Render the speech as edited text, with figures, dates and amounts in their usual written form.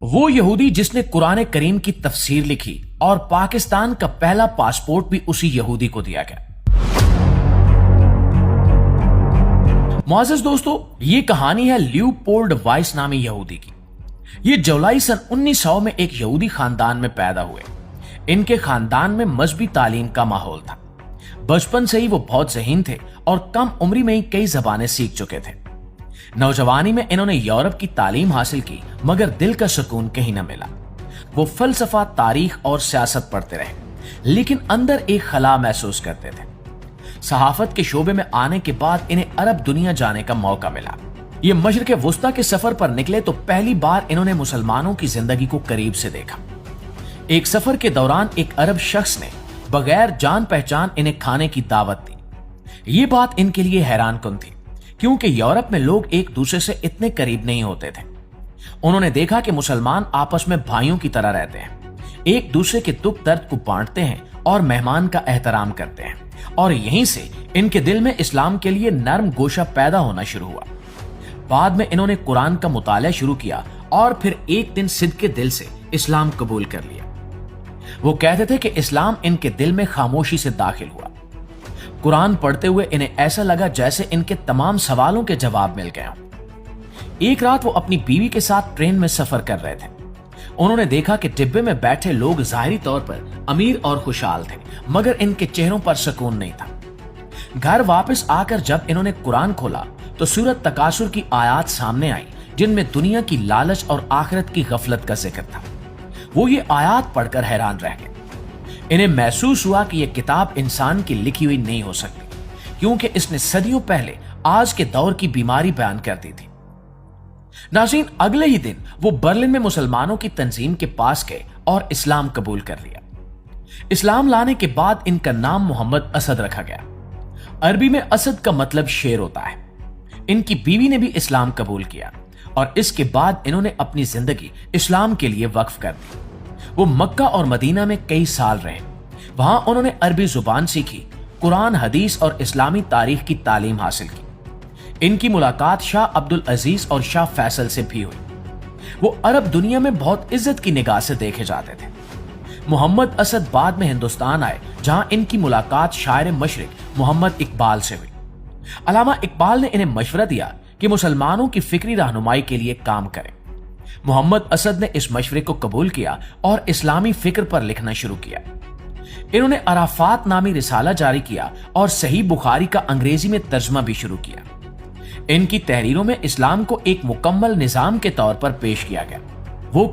وہ یہودی جس نے قرآن کریم کی تفسیر لکھی اور پاکستان کا پہلا پاسپورٹ بھی اسی یہودی کو دیا گیا۔ معزز دوستو، یہ کہانی ہے لیوپولڈ وائس نامی یہودی کی۔ یہ جولائی سن 1900 میں ایک یہودی خاندان میں پیدا ہوئے۔ ان کے خاندان میں مذہبی تعلیم کا ماحول تھا۔ بچپن سے ہی وہ بہت ذہین تھے اور کم عمری میں ہی کئی زبانیں سیکھ چکے تھے۔ نوجوانی میں انہوں نے یورپ کی تعلیم حاصل کی، مگر دل کا سکون کہیں نہ ملا۔ وہ فلسفہ، تاریخ اور سیاست پڑھتے رہے، لیکن اندر ایک خلا محسوس کرتے تھے۔ صحافت کے شعبے میں آنے کے بعد انہیں عرب دنیا جانے کا موقع ملا۔ یہ مشرق وسطیٰ کے سفر پر نکلے تو پہلی بار انہوں نے مسلمانوں کی زندگی کو قریب سے دیکھا۔ ایک سفر کے دوران ایک عرب شخص نے بغیر جان پہچان انہیں کھانے کی دعوت دی۔ یہ بات ان کے لیے حیران کن تھی، کیونکہ یورپ میں لوگ ایک دوسرے سے اتنے قریب نہیں ہوتے تھے۔ انہوں نے دیکھا کہ مسلمان آپس میں بھائیوں کی طرح رہتے ہیں، ایک دوسرے کے دکھ درد کو بانٹتے ہیں اور مہمان کا احترام کرتے ہیں، اور یہیں سے ان کے دل میں اسلام کے لیے نرم گوشہ پیدا ہونا شروع ہوا۔ بعد میں انہوں نے قرآن کا مطالعہ شروع کیا اور پھر ایک دن صدقے دل سے اسلام قبول کر لیا۔ وہ کہتے تھے کہ اسلام ان کے دل میں خاموشی سے داخل ہوا۔ قرآن پڑھتے ہوئے انہیں ایسا لگا جیسے ان کے تمام سوالوں کے جواب مل گئے ہوں۔ ایک رات وہ اپنی بیوی کے ساتھ ٹرین میں سفر کر رہے تھے۔ انہوں نے دیکھا کہ ڈبے میں بیٹھے لوگ ظاہری طور پر امیر اور خوشحال تھے، مگر ان کے چہروں پر سکون نہیں تھا۔ گھر واپس آ کر جب انہوں نے قرآن کھولا تو سورۃ تکاثر کی آیات سامنے آئی، جن میں دنیا کی لالچ اور آخرت کی غفلت کا ذکر تھا۔ وہ یہ آیات پڑھ کر حیران رہ گئے۔ انہیں محسوس ہوا کہ یہ کتاب انسان کی لکھی ہوئی نہیں ہو سکتی، کیونکہ اس نے صدیوں پہلے آج کے دور کی بیماری بیان کر دی تھی۔ ناظرین، اگلے ہی دن وہ برلن میں مسلمانوں کی تنظیم کے پاس گئے اور اسلام قبول کر لیا۔ اسلام لانے کے بعد ان کا نام محمد اسد رکھا گیا۔ عربی میں اسد کا مطلب شیر ہوتا ہے۔ ان کی بیوی نے بھی اسلام قبول کیا اور اس کے بعد انہوں نے اپنی زندگی اسلام کے لیے وقف کر دی۔ وہ مکہ اور مدینہ میں کئی سال رہے۔ وہاں انہوں نے عربی زبان سیکھی، قرآن، حدیث اور اسلامی تاریخ کی تعلیم حاصل کی۔ ان کی ملاقات شاہ عبد العزیز اور شاہ فیصل سے بھی ہوئی۔ وہ عرب دنیا میں بہت عزت کی نگاہ سے دیکھے جاتے تھے۔ محمد اسد بعد میں ہندوستان آئے، جہاں ان کی ملاقات شاعر مشرق محمد اقبال سے ہوئی۔ علامہ اقبال نے انہیں مشورہ دیا کہ مسلمانوں کی فکری رہنمائی کے لیے کام کریں۔ محمد اسد نے اس مشورے کو قبول کیا اور اسلامی فکر پر لکھنا شروع کیا۔ انہوں نے عرافات نامی رسالہ جاری کیا اور صحیح بخاری کا انگریزی میں ترجمہ بھی شروع کیا۔ ان کی تحریروں میں اسلام کو ایک مکمل نظام کے طور پر پیش کیا گیا۔